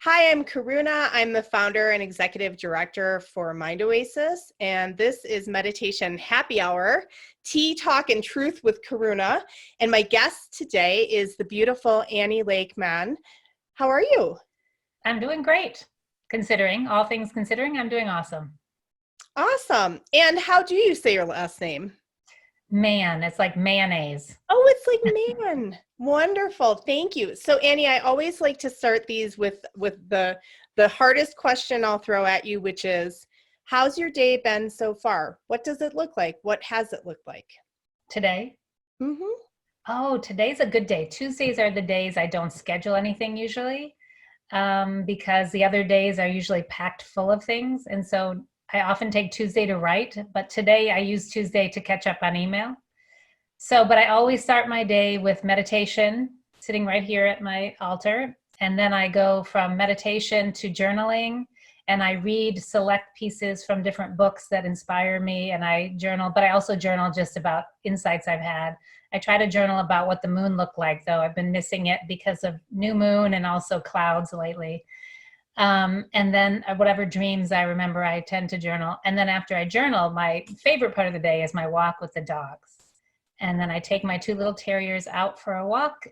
Hi, I'm Karuna. I'm the founder and executive director for Mind Oasis, and this is Meditation Happy Hour, Tea, Talk, and Truth with Karuna. And my guest today is the beautiful Annie Lake Mahon. How are you? I'm doing great. Considering all things considering, I'm doing awesome. Awesome. And how do you say your last name? Man, it's like mayonnaise. Oh, it's like man. Wonderful. Thank you. So Annie, I always like to start these with the hardest question I'll throw at you, which is, how's your day been so far? What does it look like? What has it looked like? Today? Mm-hmm. Oh, today's a good day. Tuesdays are the days I don't schedule anything usually, because the other days are usually packed full of things. And so I often take Tuesday to write, but today I use Tuesday to catch up on email. So, but I always start my day with meditation, sitting right here at my altar. And then I go from meditation to journaling, and I read select pieces from different books that inspire me, and I journal, but I also journal just about insights I've had. I try to journal about what the moon looked like, though I've been missing it because of new moon and also clouds lately. And then whatever dreams I remember, I tend to journal. And then after I journal, my favorite part of the day is my walk with the dogs. And then I take my two little terriers out for a walk.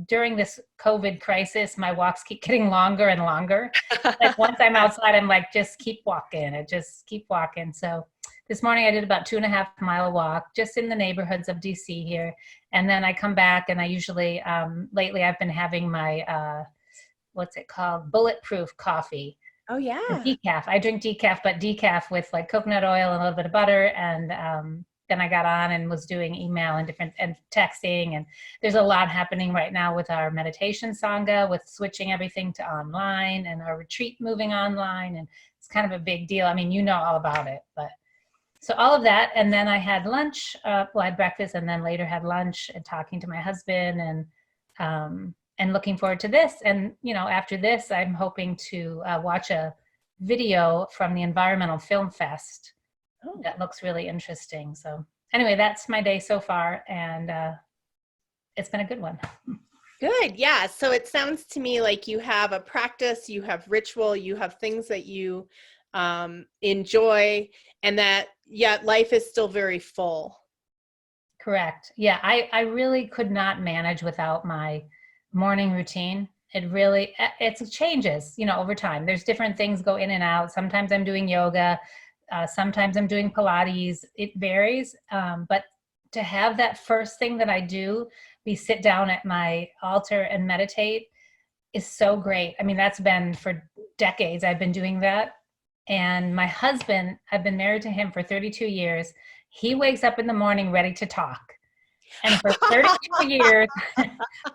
During this COVID crisis, my walks keep getting longer and longer. Like once I'm outside, I'm like, just keep walking. I just keep walking. So this morning I did about 2.5 mile walk just in the neighborhoods of DC here. And then I come back and I usually, lately I've been having my, what's it called? Bulletproof coffee. Oh yeah. Decaf. I drink decaf, but decaf with like coconut oil and a little bit of butter. And then I got on and was doing email and different and texting. And there's a lot happening right now with our meditation sangha, with switching everything to online and our retreat moving online. And it's kind of a big deal. I mean, you know all about it, but so all of that. And then I had lunch, well, I had breakfast and then later had lunch and talking to my husband and looking forward to this. And, you know, after this, I'm hoping to watch a video from the Environmental Film Fest. Oh. That looks really interesting. So anyway, that's my day so far. And it's been a good one. Good. Yeah. So it sounds to me like you have a practice, you have ritual, you have things that you enjoy, and that yet life is still very full. Correct. Yeah, I really could not manage without my morning routine. It changes, you know, over time. There's different things go in and out. Sometimes I'm doing yoga. Sometimes I'm doing Pilates. It varies. But to have that first thing that I do be sit down at my altar and meditate is so great. I mean, that's been for decades. I've been doing that. And my husband, I've been married to him for 32 years. He wakes up in the morning ready to talk. And for 32 years,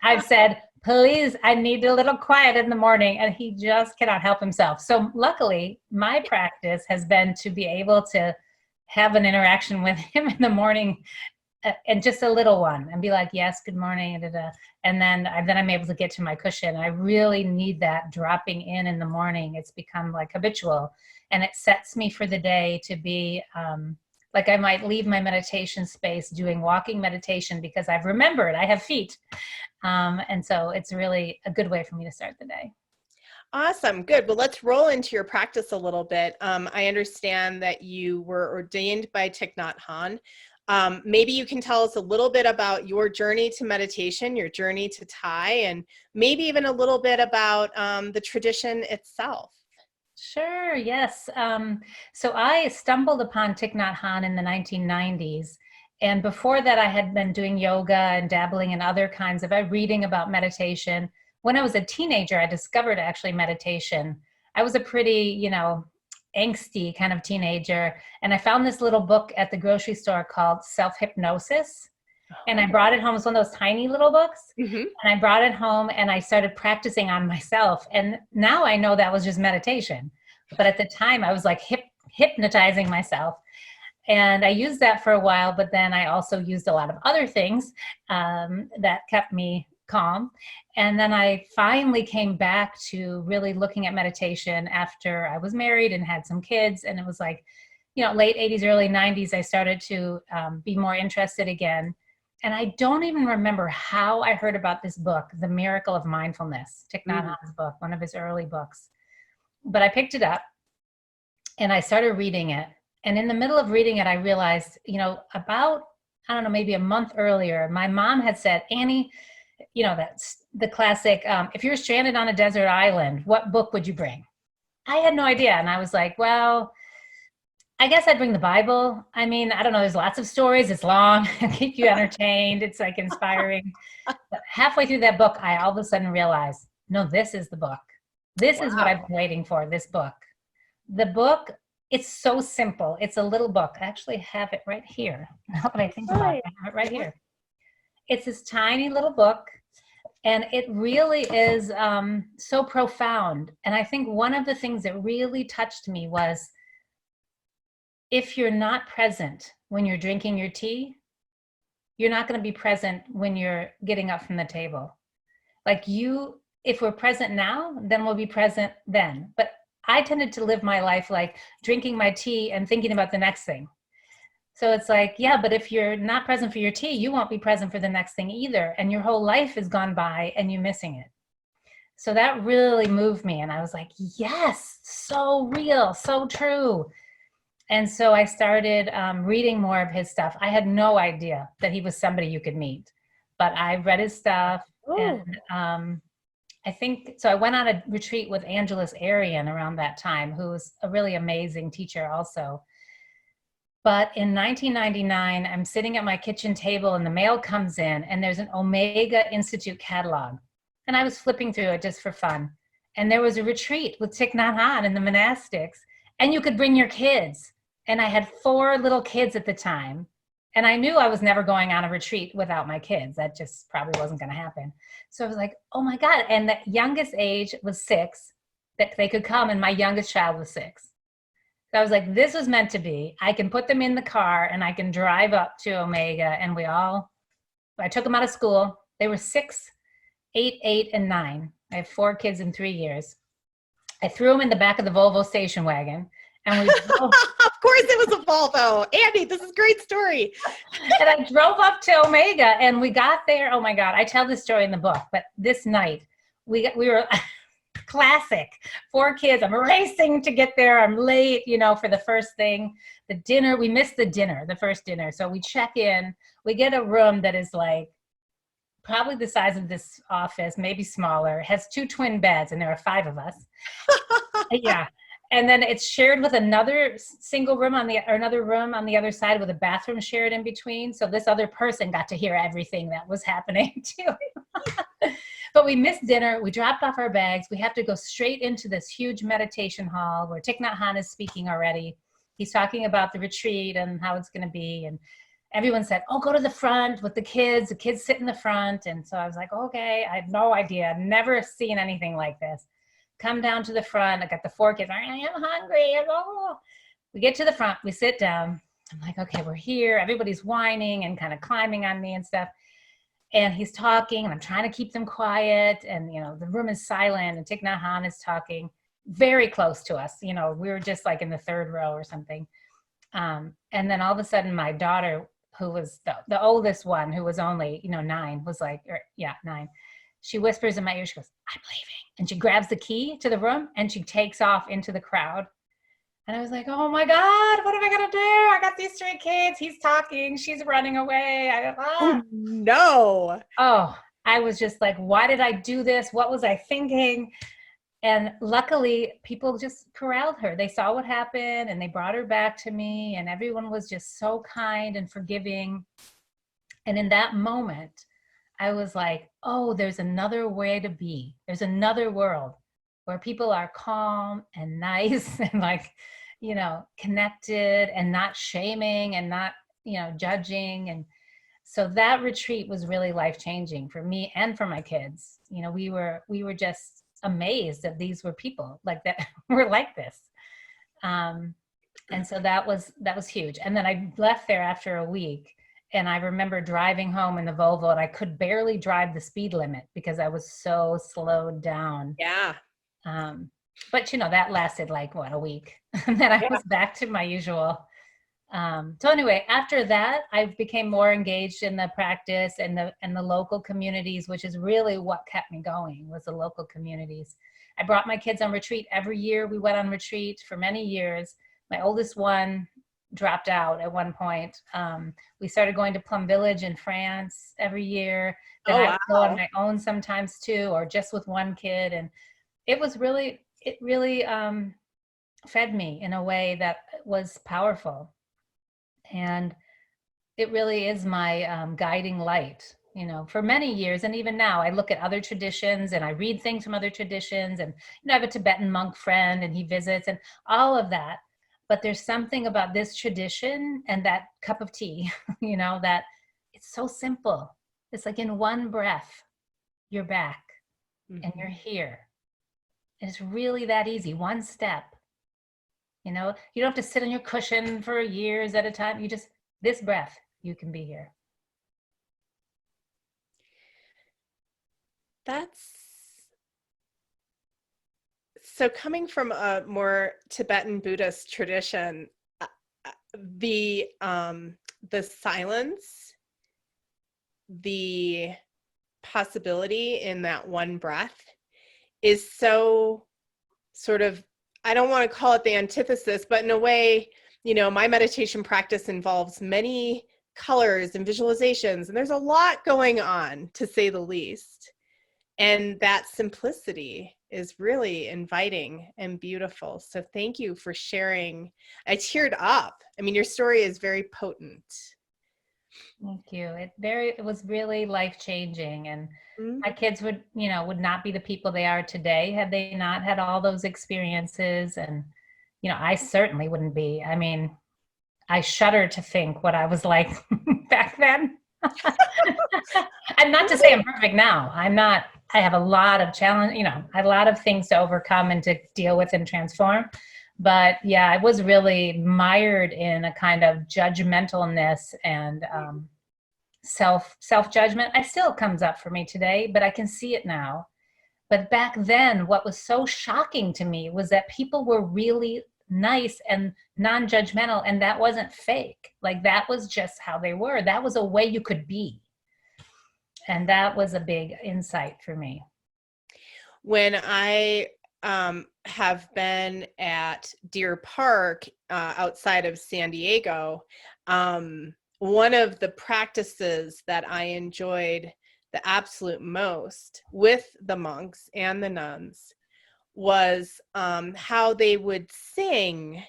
I've said, please, I need a little quiet in the morning. And he just cannot help himself. So luckily, my practice has been to be able to have an interaction with him in the morning, and just a little one, and be like, yes, good morning. And then I'm able to get to my cushion. I really need that dropping in the morning. It's become like habitual. And it sets me for the day to be like I might leave my meditation space doing walking meditation because I've remembered I have feet. And so it's really a good way for me to start the day. Awesome. Good. Well, let's roll into your practice a little bit. I understand that you were ordained by Thich Nhat Hanh. Maybe you can tell us a little bit about your journey to meditation, your journey to Thai, and maybe even a little bit about the tradition itself. Sure, yes. So I stumbled upon Thich Nhat Hanh in the 1990s. And before that, I had been doing yoga and dabbling in other kinds of reading about meditation. When I was a teenager, I discovered actually meditation. I was a pretty, angsty kind of teenager. And I found this little book at the grocery store called Self-Hypnosis. And I brought it home. It's one of those tiny little books. Mm-hmm. And I brought it home and I started practicing on myself. And now I know that was just meditation. But at the time, I was like hypnotizing myself. And I used that for a while, but then I also used a lot of other things that kept me calm. And then I finally came back to really looking at meditation after I was married and had some kids. And it was like, late 80s, early 90s, I started to be more interested again. And I don't even remember how I heard about this book, The Miracle of Mindfulness, Thich Nhat Mm. Hanh's book, one of his early books. But I picked it up and I started reading it. And in the middle of reading it, I realized, about, I don't know, maybe a month earlier, my mom had said, Annie, that's the classic, if you're stranded on a desert island, what book would you bring? I had no idea. And I was like, well, I guess I'd bring the Bible. I mean, I don't know. There's lots of stories. It's long. It'll keep you entertained. It's like inspiring. But halfway through that book, I all of a sudden realized, no, this is the book. This is what I've been waiting for, this book. The book, it's so simple. It's a little book. I actually have it right here. Now that I think about it, I have it right here. It's this tiny little book. And it really is so profound. And I think one of the things that really touched me was, if you're not present when you're drinking your tea, you're not going to be present when you're getting up from the table. Like if we're present now, then we'll be present then. But I tended to live my life like drinking my tea and thinking about the next thing. So it's like, yeah, but if you're not present for your tea, you won't be present for the next thing either. And your whole life has gone by and you're missing it. So that really moved me. And I was like, yes, so real, so true. And so I started reading more of his stuff. I had no idea that he was somebody you could meet, but I read his stuff. Ooh. And I think, so I went on a retreat with Angeles Arian around that time, who was a really amazing teacher also. But in 1999, I'm sitting at my kitchen table and the mail comes in and there's an Omega Institute catalog. And I was flipping through it just for fun. And there was a retreat with Thich Nhat Hanh and the monastics, and you could bring your kids. And I had 4 little kids at the time. And I knew I was never going on a retreat without my kids. That just probably wasn't going to happen. So I was like, oh my God. And the youngest age was 6, that they could come. And my youngest child was 6. So I was like, this was meant to be. I can put them in the car and I can drive up to Omega. And I took them out of school. They were 6, 8, 8, and 9. I have 4 kids in 3 years. I threw them in the back of the Volvo station wagon. And we drove. Of course it was a Volvo. Andy, this is a great story. And I drove up to Omega and we got there. Oh my God, I tell this story in the book, but this night we were classic. 4 kids. I'm racing to get there. I'm late, for the first thing. The dinner, we missed the first dinner. So we check in, we get a room that is like probably the size of this office, maybe smaller, has 2 twin beds, and there are 5 of us. Yeah. And then it's shared with another single room another room on the other side with a bathroom shared in between. So this other person got to hear everything that was happening too. But we missed dinner. We dropped off our bags. We have to go straight into this huge meditation hall where Thich Nhat Hanh is speaking already. He's talking about the retreat and how it's going to be. And everyone said, oh, go to the front with the kids. The kids sit in the front. And so I was like, okay, I had no idea. Never seen anything like this. Come down to the front. I got the 4 kids. I am hungry. We get to the front. We sit down. I'm like, okay, we're here. Everybody's whining and kind of climbing on me and stuff. And he's talking, and I'm trying to keep them quiet. And, the room is silent, and Thich Nhat Hanh is talking very close to us. We were just like in the 3rd row or something. And then all of a sudden, my daughter, who was the oldest one, who was only, 9, was like, 9. She whispers in my ear, she goes, I'm leaving. And she grabs the key to the room and she takes off into the crowd. And I was like, oh my God, what am I going to do? I got these 3 kids. He's talking. She's running away. Oh, no. Oh, I was just like, why did I do this? What was I thinking? And luckily, people just corralled her. They saw what happened and they brought her back to me. And everyone was just so kind and forgiving. And in that moment, I was like, oh, there's another way to be. There's another world where people are calm and nice and connected and not shaming and not, judging. And so that retreat was really life-changing for me and for my kids. We were just amazed that these were people like that were like this. And so that was huge. And then I left there after a week. And I remember driving home in the Volvo and I could barely drive the speed limit because I was so slowed down. Yeah. But that lasted like a week. And then I was back to my usual So anyway, after that, I became more engaged in the practice and the local communities, which is really what kept me going, was the local communities. I brought my kids on retreat every year. We went on retreat for many years. My oldest one dropped out at one point. We started going to Plum Village in France every year. Then Oh, I would go on wow. my own sometimes too, or just with one kid. And it really fed me in a way that was powerful. And it really is my guiding light, you know, for many years. And even now I look at other traditions and I read things from other traditions, and I have a Tibetan monk friend and he visits and all of that. But there's something about this tradition and that cup of tea, that it's so simple. It's like in one breath you're back and you're here. It's really that easy, one step. You don't have to sit on your cushion for years at a time. You just, this breath, you can be here. That's so, coming from a more Tibetan Buddhist tradition, the silence, the possibility in that one breath is so sort of, I don't want to call it the antithesis, but in a way, my meditation practice involves many colors and visualizations, and there's a lot going on, to say the least. And that simplicity is really inviting and beautiful. So thank you for sharing. I teared up. I mean, your story is very potent. Thank you. It was really life-changing. And my kids would not be the people they are today had they not had all those experiences. And, I certainly wouldn't be. I mean, I shudder to think what I was like back then. And not to say I'm perfect now. I'm not. I have a lot of challenge, I have a lot of things to overcome and to deal with and transform. But yeah, I was really mired in a kind of judgmentalness and self-judgment. It still comes up for me today, but I can see it now. But back then, what was so shocking to me was that people were really nice and non-judgmental, and that wasn't fake. Like, that was just how they were. That was a way you could be. And that was a big insight for me. When I have been at Deer Park outside of San Diego, one of the practices that I enjoyed the absolute most with the monks and the nuns was how they would sing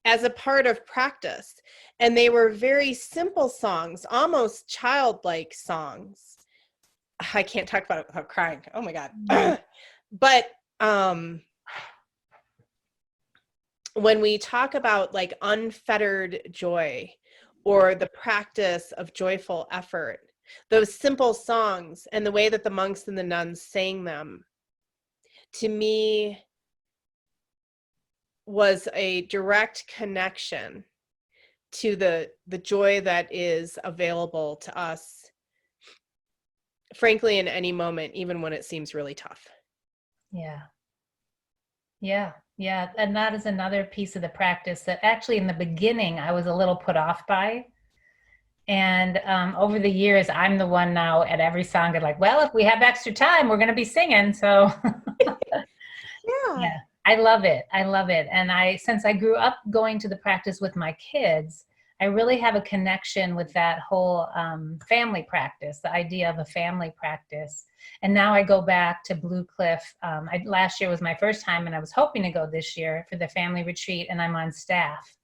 as a part of practice. And they were very simple songs, almost childlike songs. I can't talk about it without crying. Oh my God. But when we talk about like unfettered joy or the practice of joyful effort, those simple songs and the way that the monks and the nuns sang them, to me, was a direct connection to the joy that is available to us, frankly, in any moment, even when it seems really tough. Yeah. And that is another piece of the practice that actually in the beginning I was a little put off by. And over the years, I'm the one now at every song I'm like, well, if we have extra time, we're going to be singing. So yeah, I love it. And since I grew up going to the practice with my kids, I really have a connection with that whole family practice, the idea of a family practice. And now I go back to Blue Cliff. Last year was my first time, and I was hoping to go this year for the family retreat, and I'm on staff.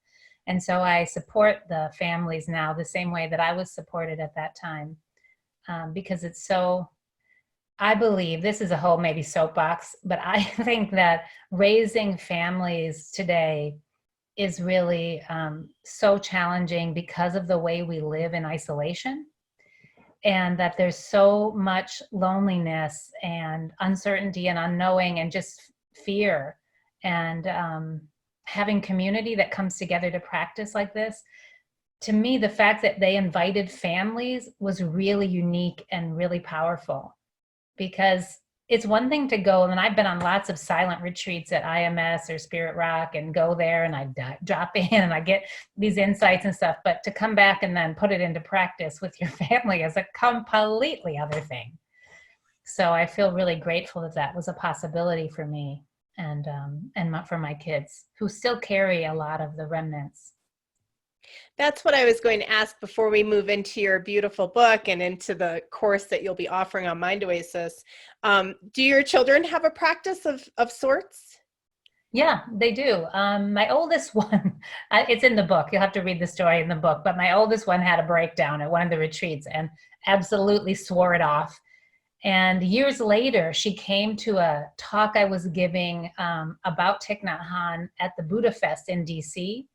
And so I support the families now the same way that I was supported at that time, because it's so, I believe, this is a whole maybe soapbox, but I think that raising families today is really so challenging because of the way we live in isolation, and that there's so much loneliness and uncertainty and unknowing and just fear, and having community that comes together to practice like this. To me, the fact that they invited families was really unique and really powerful, because it's one thing to go, and I've been on lots of silent retreats at IMS or Spirit Rock and go there and I drop in and I get these insights and stuff, but to come back and then put it into practice with your family is a completely other thing. So I feel really grateful that that was a possibility for me and for my kids who still carry a lot of the remnants. That's what I was going to ask before we move into your beautiful book and into the course that you'll be offering on Mind Oasis. Do your children have a practice of sorts? Yeah, they do. My oldest one, it's in the book. You'll have to read the story in the book. But my oldest one had a breakdown at one of the retreats and absolutely swore it off. And years later, she came to a talk I was giving about Thich Nhat Hanh at the Buddha Fest in DC.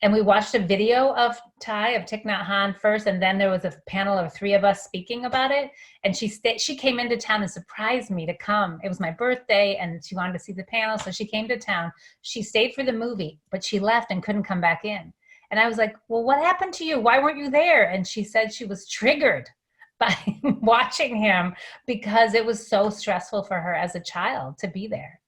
And we watched a video of Thich Nhat Hanh first, and then there was a panel of 3 of us speaking about it. And she came into town and surprised me to come. It was my birthday, and she wanted to see the panel, so she came to town. She stayed for the movie, but she left and couldn't come back in. And I was like, well, what happened to you? Why weren't you there? And she said she was triggered by watching him because it was so stressful for her as a child to be there.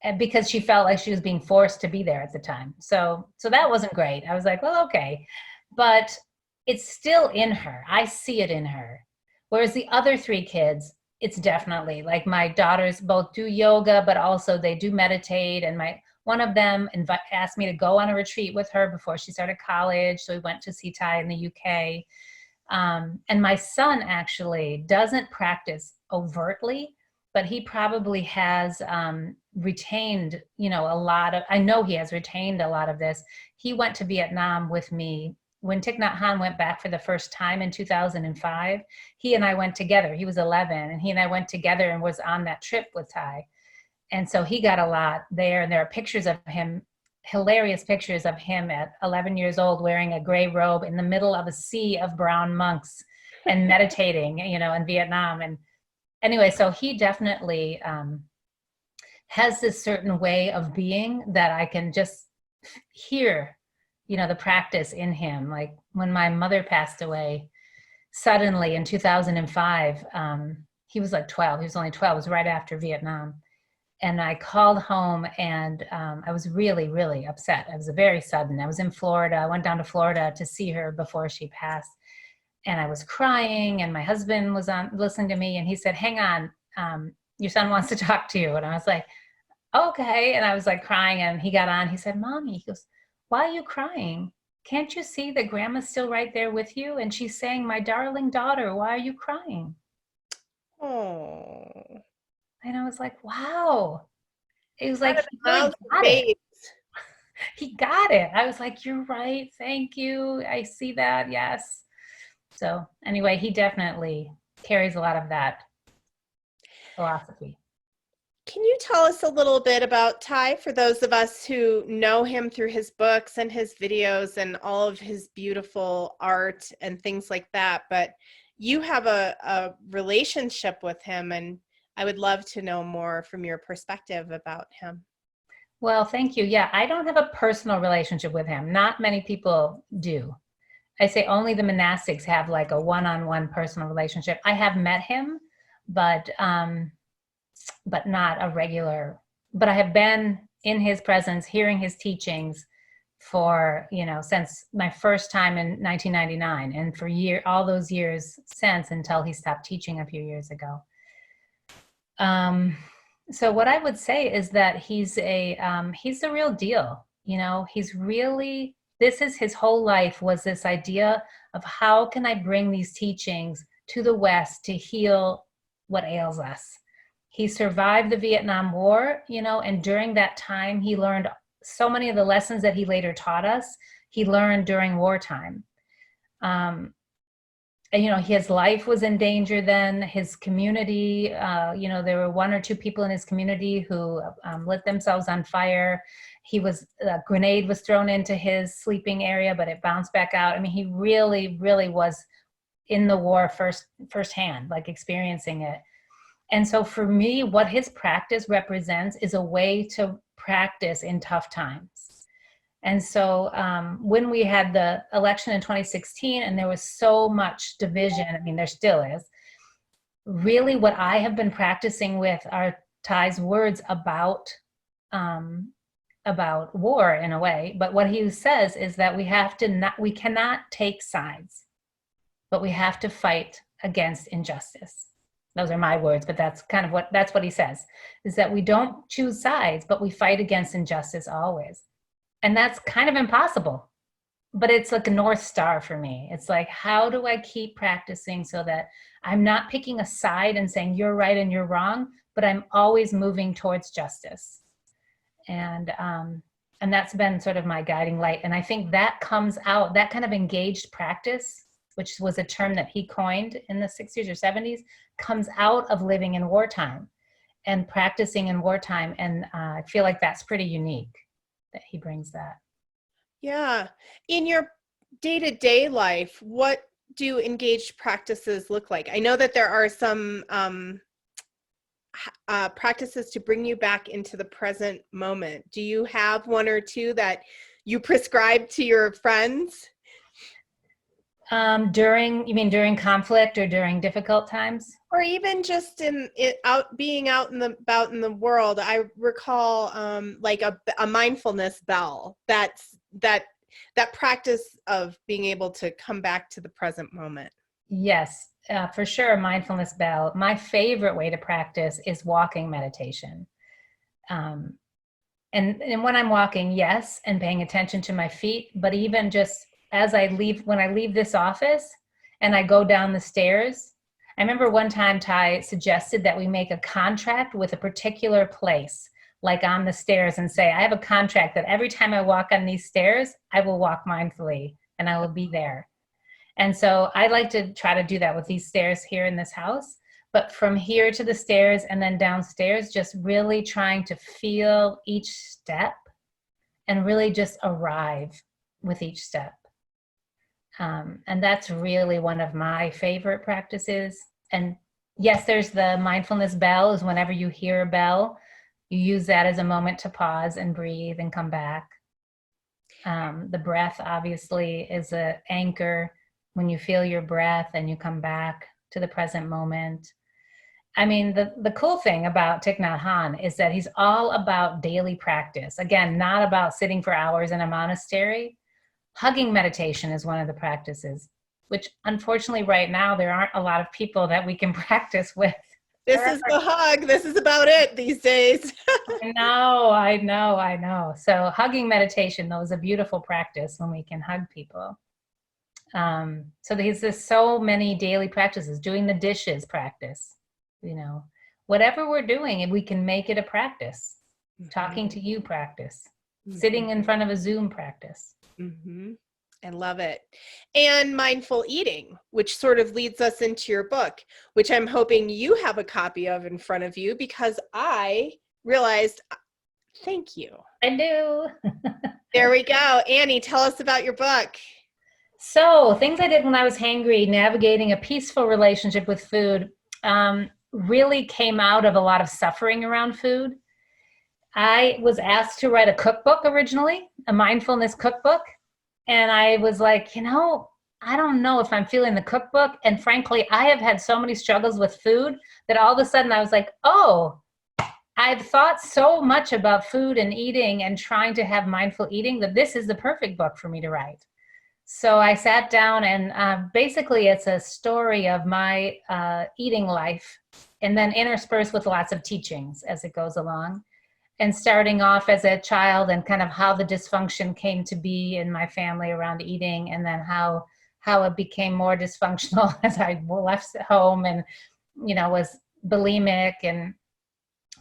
And because she felt like she was being forced to be there at the time. So that wasn't great. I was like, well, okay. But it's still in her. I see it in her. Whereas the other 3 kids, it's definitely like my daughters both do yoga, but also they do meditate. And one of them asked me to go on a retreat with her before she started college. So we went to see Thai in the UK. And my son actually doesn't practice overtly, but he probably has retained, a lot of, I know he has retained a lot of this. He went to Vietnam with me. When Thich Nhat Hanh went back for the first time in 2005, he and I went together. He was 11, and he and I went together and was on that trip with Thai. And so he got a lot there, and there are pictures of him, hilarious pictures of him at 11 years old wearing a gray robe in the middle of a sea of brown monks and meditating, in Vietnam. And anyway, so he definitely has this certain way of being that I can just hear, the practice in him. Like when my mother passed away suddenly in 2005, he was like 12. He was only 12. It was right after Vietnam. And I called home and I was really, really upset. It was very sudden. I was in Florida. I went down to Florida to see her before she passed. And I was crying, and my husband was listening to me, and he said, hang on, your son wants to talk to you. And I was like, okay. And I was like crying, and he got on. He said, Mommy, he goes, why are you crying? Can't you see that Grandma's still right there with you? And she's saying, my darling daughter, why are you crying? Oh. And I was like, wow. It was like, he Miles really got babes. it. He got it. I was like, you're right. Thank you. I see that. Yes. So anyway, he definitely carries a lot of that philosophy. Can you tell us a little bit about Thai for those of us who know him through his books and his videos and all of his beautiful art and things like that? But you have a relationship with him, and I would love to know more from your perspective about him. Well, thank you. Yeah, I don't have a personal relationship with him. Not many people do. I say only the monastics have like a one-on-one personal relationship. I have met him, but not a regular, but I have been in his presence, hearing his teachings for, since my first time in 1999, and for all those years since, until he stopped teaching a few years ago. So what I would say is that he's the real deal. He's really, this is his whole life, was this idea of how can I bring these teachings to the West to heal what ails us. He survived the Vietnam War, and during that time, he learned so many of the lessons that he later taught us, he learned during wartime. And, his life was in danger then. His community, there were 1 or 2 people in his community who lit themselves on fire. A grenade was thrown into his sleeping area, but it bounced back out. I mean, he really, really was in the war firsthand, like experiencing it. And so for me, what his practice represents is a way to practice in tough times. And so when we had the election in 2016 and there was so much division, I mean, there still is, really what I have been practicing with are Thay's words about war in a way. But what he says is that we cannot take sides, but we have to fight against injustice. Those are my words, but that's what he says, is that we don't choose sides, but we fight against injustice always. And that's kind of impossible, but it's like a North Star for me. It's like, how do I keep practicing so that I'm not picking a side and saying you're right and you're wrong, but I'm always moving towards justice. And that's been sort of my guiding light. And I think that comes out, that kind of engaged practice, which was a term that he coined in the 60s or 70s, comes out of living in wartime and practicing in wartime. And I feel like that's pretty unique that he brings that. Yeah. In your day-to-day life, what do engaged practices look like? I know that there are some practices to bring you back into the present moment. Do you have one or two that you prescribe to your friends? You mean during conflict or during difficult times? Or even just being out and about in the world. I recall like a mindfulness bell. That practice of being able to come back to the present moment. Yes, for sure. A mindfulness bell. My favorite way to practice is walking meditation. And when I'm walking, yes, and paying attention to my feet, but even just when I leave this office and I go down the stairs, I remember one time Thich suggested that we make a contract with a particular place, like on the stairs, and say, I have a contract that every time I walk on these stairs, I will walk mindfully and I will be there. And so I like to try to do that with these stairs here in this house. But from here to the stairs and then downstairs, just really trying to feel each step and really just arrive with each step. And that's really one of my favorite practices. And yes, there's the mindfulness bell, is whenever you hear a bell, you use that as a moment to pause and breathe and come back. The breath obviously is an anchor. When you feel your breath and you come back to the present moment. I mean, the cool thing about Thich Nhat Hanh is that he's all about daily practice. Again, not about sitting for hours in a monastery. Hugging meditation is one of the practices, which unfortunately right now there aren't a lot of people that we can practice with. This is the hug. This is about it these days. I know. So hugging meditation, though, is a beautiful practice when we can hug people. So there's so many daily practices. Doing the dishes practice, whatever we're doing, if we can make it a practice. Mm-hmm. Talking to you practice. Mm-hmm. Sitting in front of a Zoom practice. Mm-hmm. I love it. And mindful eating, which sort of leads us into your book, which I'm hoping you have a copy of in front of you, because I realized, thank you. I do. There we go. Annie, tell us about your book. So, things I did when I was hangry, navigating a peaceful relationship with food, really came out of a lot of suffering around food. I was asked to write a cookbook originally, a mindfulness cookbook. And I was like, I don't know if I'm feeling the cookbook. And frankly, I have had so many struggles with food that all of a sudden I was like, oh, I've thought so much about food and eating and trying to have mindful eating that this is the perfect book for me to write. So I sat down and basically it's a story of my eating life, and then interspersed with lots of teachings as it goes along. And starting off as a child and kind of how the dysfunction came to be in my family around eating, and then how it became more dysfunctional as I left home and, was bulimic and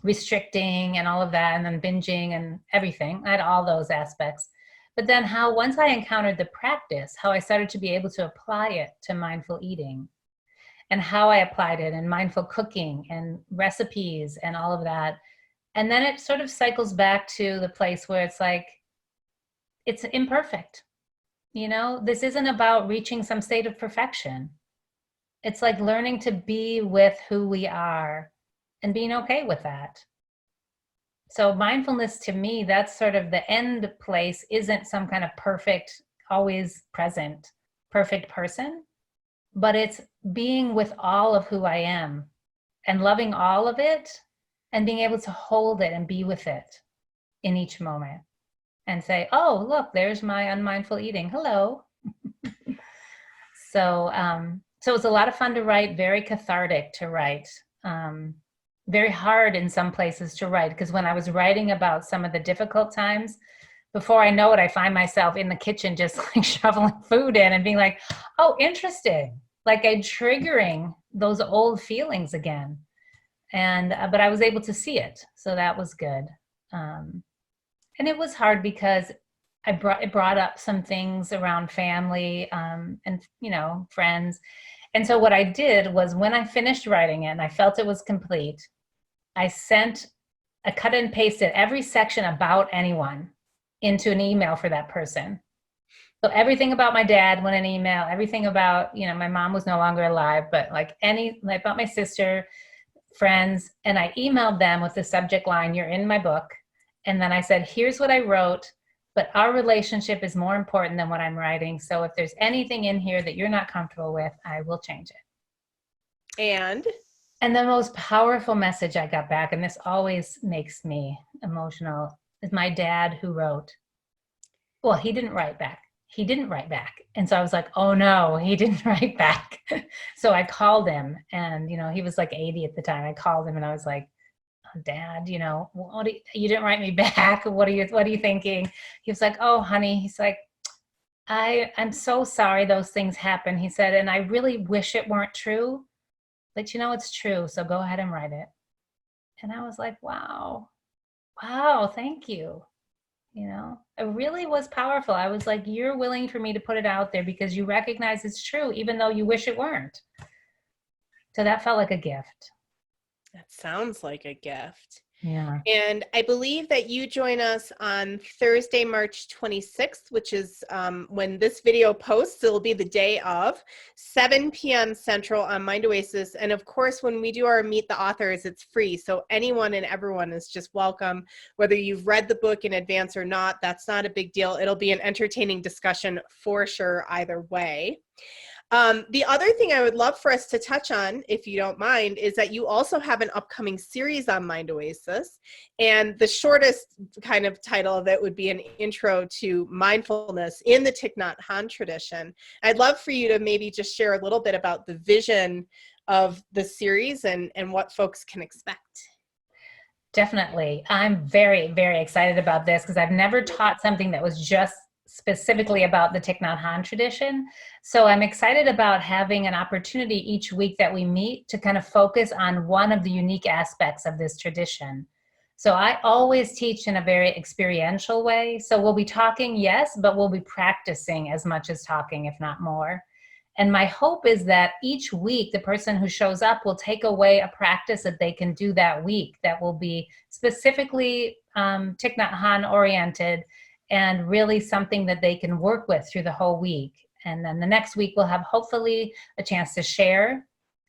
restricting and all of that, and then binging and everything. I had all those aspects. But then how once I encountered the practice, how I started to be able to apply it to mindful eating, and how I applied it in mindful cooking and recipes and all of that. And then it sort of cycles back to the place where it's like, it's imperfect. This isn't about reaching some state of perfection. It's like learning to be with who we are and being okay with that. So mindfulness, to me, that's sort of the end place, isn't some kind of perfect, always present, perfect person, but it's being with all of who I am and loving all of it and being able to hold it and be with it in each moment and say, oh, look, there's my unmindful eating. Hello. So it's a lot of fun to write, very cathartic to write, very hard in some places to write, because when I was writing about some of the difficult times, before I know it, I find myself in the kitchen just like shoveling food in and being like, oh, interesting. Like I'm triggering those old feelings again. But I was able to see it. So that was good. And it was hard because it brought up some things around family and, friends. And so what I did was when I finished writing it and I felt it was complete, I cut and pasted every section about anyone into an email for that person. So everything about my dad went in an email, everything about, my mom was no longer alive, but like about my sister, friends, and I emailed them with the subject line, "You're in my book." And then I said, here's what I wrote, but our relationship is more important than what I'm writing. So if there's anything in here that you're not comfortable with, I will change it. And the most powerful message I got back, and this always makes me emotional, is my dad who wrote, well, he didn't write back. And so I was like, oh no, he didn't write back. So I called him and, he was like 80 at the time. I called him and I was like, oh, Dad, you didn't write me back. What are you thinking? He was like, oh, honey, he's like, I'm so sorry those things happened. He said, and I really wish it weren't true, but it's true. So go ahead and write it. And I was like, wow, thank you. It really was powerful. I was like, you're willing for me to put it out there because you recognize it's true, even though you wish it weren't. So that felt like a gift. That sounds like a gift. Yeah. And I believe that you join us on Thursday, March 26th, which is when this video posts, it'll be the day of 7 p.m. Central on Mind Oasis. And of course, when we do our Meet the Authors, it's free. So anyone and everyone is just welcome, whether you've read the book in advance or not, that's not a big deal. It'll be an entertaining discussion for sure, either way. The other thing I would love for us to touch on, if you don't mind, is that you also have an upcoming series on Mind Oasis. And the shortest kind of title of it would be an intro to mindfulness in the Thich Nhat Hanh tradition. I'd love for you to maybe just share a little bit about the vision of the series and what folks can expect. Definitely. I'm very, very excited about this because I've never taught something that was just specifically about the Thich Nhat Hanh tradition. So I'm excited about having an opportunity each week that we meet to kind of focus on one of the unique aspects of this tradition. So I always teach in a very experiential way. So we'll be talking, yes, but we'll be practicing as much as talking, if not more. And my hope is that each week, the person who shows up will take away a practice that they can do that week that will be specifically Thich Nhat Hanh oriented and really something that they can work with through the whole week. And then the next week, we'll have hopefully a chance to share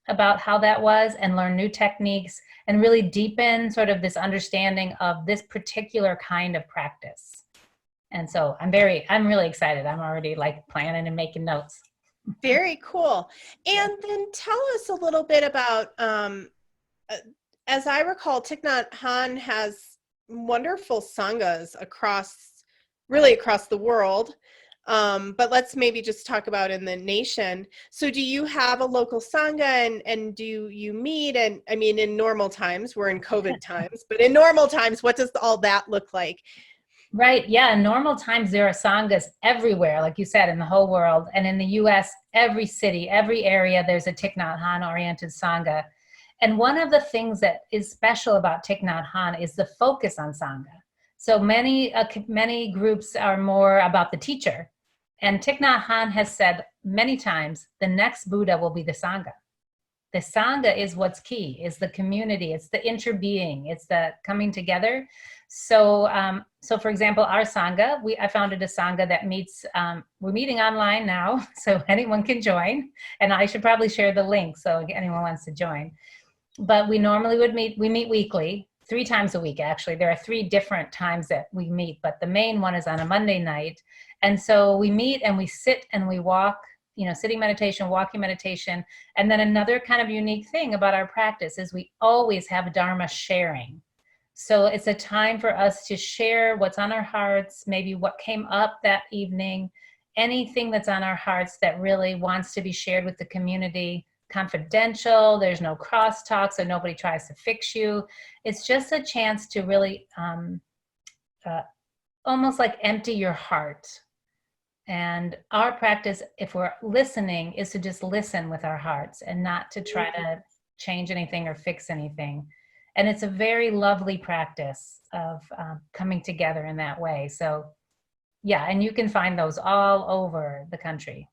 about how that was and learn new techniques and really deepen sort of this understanding of this particular kind of practice. And so I'm really excited. I'm already like planning and making notes. Very cool. And then tell us a little bit about, as I recall, Thich Nhat Hanh has wonderful sanghas across the world. But let's maybe just talk about in the nation. So do you have a local sangha and do you meet? And I mean, in normal times, we're in COVID times, but in normal times, what does all that look like? Right. Yeah. In normal times, there are sanghas everywhere, like you said, in the whole world. And in the US, every city, every area, there's a Thich Nhat Hanh oriented sangha. And one of the things that is special about Thich Nhat Hanh is the focus on sangha. So many groups are more about the teacher. And Thich Nhat Hanh has said many times, the next Buddha will be the sangha. The sangha is what's key, is the community, it's the interbeing, it's the coming together. So for example, our sangha, I founded a sangha that meets, we're meeting online now, so anyone can join. And I should probably share the link so anyone wants to join. But we normally we meet weekly. 3 times a week, actually. There are 3 different times that we meet, but the main one is on a Monday night. And so we meet and we sit and we walk sitting meditation, walking meditation. And then another kind of unique thing about our practice is we always have Dharma sharing. So it's a time for us to share what's on our hearts, maybe what came up that evening, anything that's on our hearts that really wants to be shared with the community. Confidential, there's no crosstalk, so nobody tries to fix you. It's just a chance to really almost like empty your heart. And our practice, if we're listening, is to just listen with our hearts and not to try to change anything or fix anything. And it's a very lovely practice of coming together in that way. So yeah, and you can find those all over the country.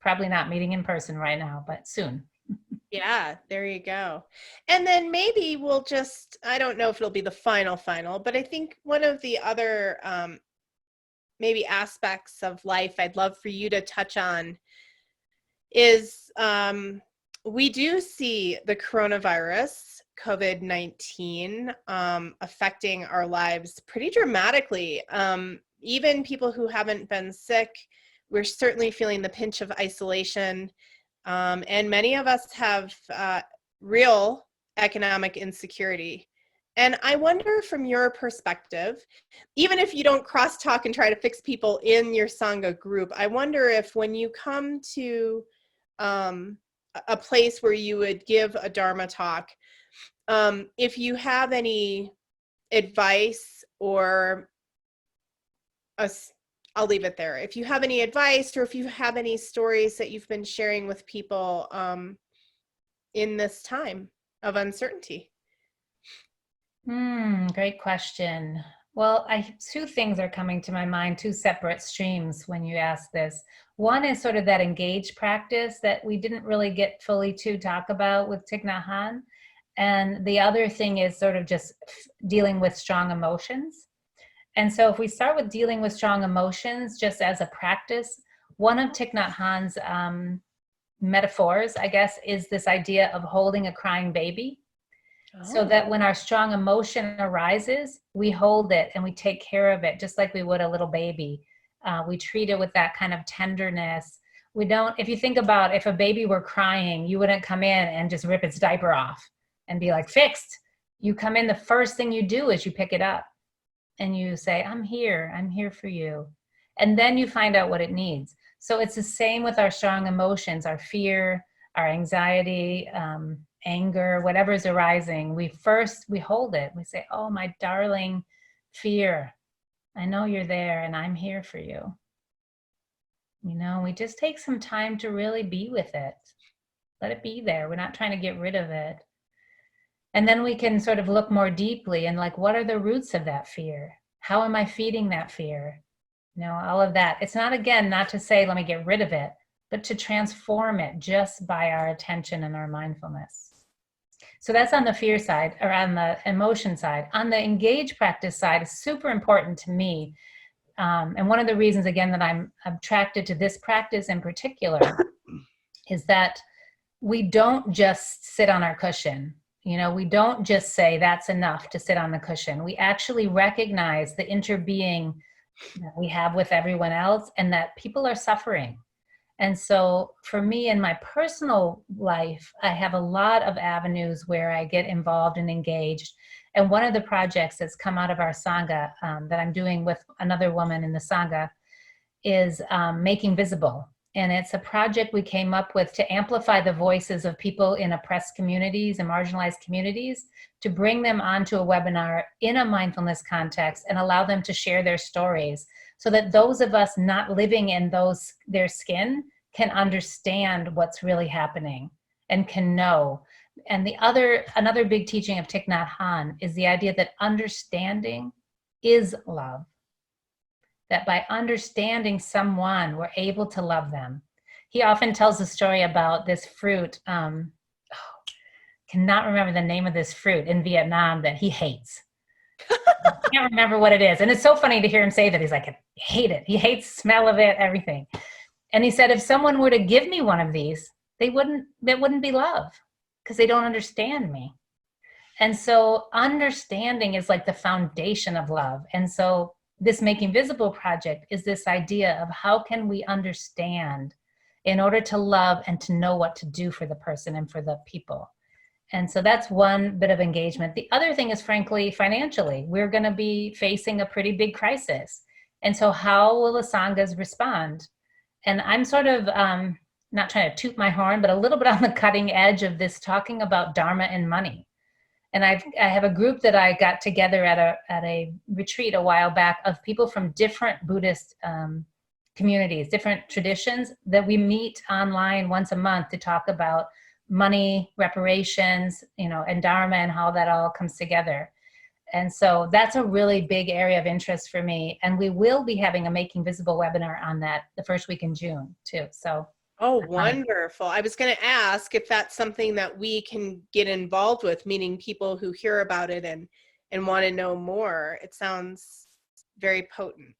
Probably not meeting in person right now, but soon. Yeah, there you go. And then maybe we'll just, I don't know if it'll be the final, but I think one of the other maybe aspects of life I'd love for you to touch on is we do see the coronavirus, COVID-19, affecting our lives pretty dramatically. Even people who haven't been sick, we're certainly feeling the pinch of isolation. And many of us have real economic insecurity. And I wonder from your perspective, even if you don't crosstalk and try to fix people in your Sangha group, I wonder if when you come to a place where you would give a Dharma talk, if you have any advice or I'll leave it there. If you have any advice or if you have any stories that you've been sharing with people in this time of uncertainty. Great question. Well, two things are coming to my mind, two separate streams when you ask this. One is sort of that engaged practice that we didn't really get fully to talk about with Thich Nhat Hanh. And the other thing is sort of just dealing with strong emotions. And so if we start with dealing with strong emotions, just as a practice, one of Thich Nhat Hanh's metaphors, I guess, is this idea of holding a crying baby. So that when our strong emotion arises, we hold it and we take care of it, just like we would a little baby. We treat it with that kind of tenderness. We don't, if you think about if a baby were crying, you wouldn't come in and just rip its diaper off and be like, fixed. You come in, the first thing you do is you pick it up and you say, I'm here for you. And then you find out what it needs. So it's the same with our strong emotions, our fear, our anxiety, anger, whatever is arising. We hold it. We say, oh, my darling fear, I know you're there and I'm here for you. We just take some time to really be with it. Let it be there. We're not trying to get rid of it. And then we can sort of look more deeply and like, what are the roots of that fear? How am I feeding that fear? All of that. It's not, again, not to say, let me get rid of it, but to transform it just by our attention and our mindfulness. So that's on the fear side, or on the emotion side. On the engaged practice side, is super important to me. And one of the reasons, again, that I'm attracted to this practice in particular is that we don't just sit on our cushion. We don't just say that's enough to sit on the cushion. We actually recognize the interbeing that we have with everyone else and that people are suffering. And so for me in my personal life, I have a lot of avenues where I get involved and engaged. And one of the projects that's come out of our Sangha that I'm doing with another woman in the Sangha is Making Visible. And it's a project we came up with to amplify the voices of people in oppressed communities and marginalized communities, to bring them onto a webinar in a mindfulness context and allow them to share their stories, so that those of us not living in their skin can understand what's really happening and can know. And another big teaching of Thich Nhat Hanh is the idea that understanding is love. That by understanding someone, we're able to love them. He often tells a story about this fruit, cannot remember the name of this fruit in Vietnam that he hates. I can't remember what it is. And it's so funny to hear him say that. He's like, I hate it. He hates the smell of it, everything. And he said, if someone were to give me one of these, that wouldn't be love, because they don't understand me. And so understanding is like the foundation of love. And so this Making Visible project is this idea of how can we understand in order to love and to know what to do for the person and for the people. And so that's one bit of engagement. The other thing is, frankly, financially, we're going to be facing a pretty big crisis. And so how will the Sanghas respond? And I'm sort of not trying to toot my horn, but a little bit on the cutting edge of this, talking about Dharma and money. And I have a group that I got together at a retreat a while back of people from different Buddhist communities, different traditions, that we meet online once a month to talk about money, reparations, and Dharma, and how that all comes together. And so that's a really big area of interest for me. And we will be having a Making Visible webinar on that the first week in June too. So. Oh, wonderful. I was going to ask if that's something that we can get involved with, meaning people who hear about it and want to know more. It sounds very potent.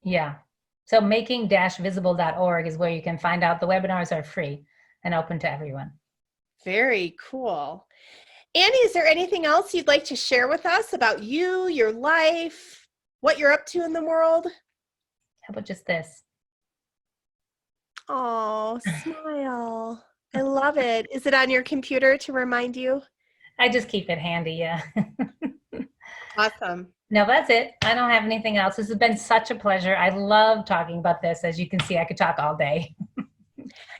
Yeah. So making-visible.org is where you can find out. The webinars are free and open to everyone. Very cool. Annie, is there anything else you'd like to share with us about you, your life, what you're up to in the world? How about just this? Oh, smile. I love it. Is it on your computer to remind you? I just keep it handy, yeah. Awesome. No, that's it. I don't have anything else. This has been such a pleasure. I love talking about this. As you can see, I could talk all day.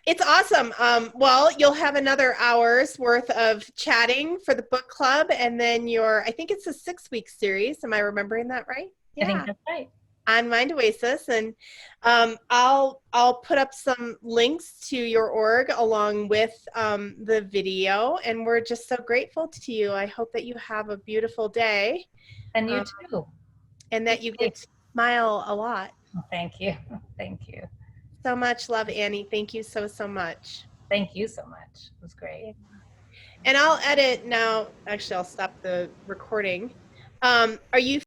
It's awesome. Well, you'll have another hour's worth of chatting for the book club, and then I think it's a 6-week series. Am I remembering that right? Yeah. I think that's right. On Mind Oasis, and I'll put up some links to your org along with the video, and we're just so grateful to you. I hope that you have a beautiful day. And you too. And that you get to smile a lot. Oh, thank you. Thank you. So much love, Annie. Thank you so much. Thank you so much. It was great. And I'll edit now. Actually, I'll stop the recording. Are you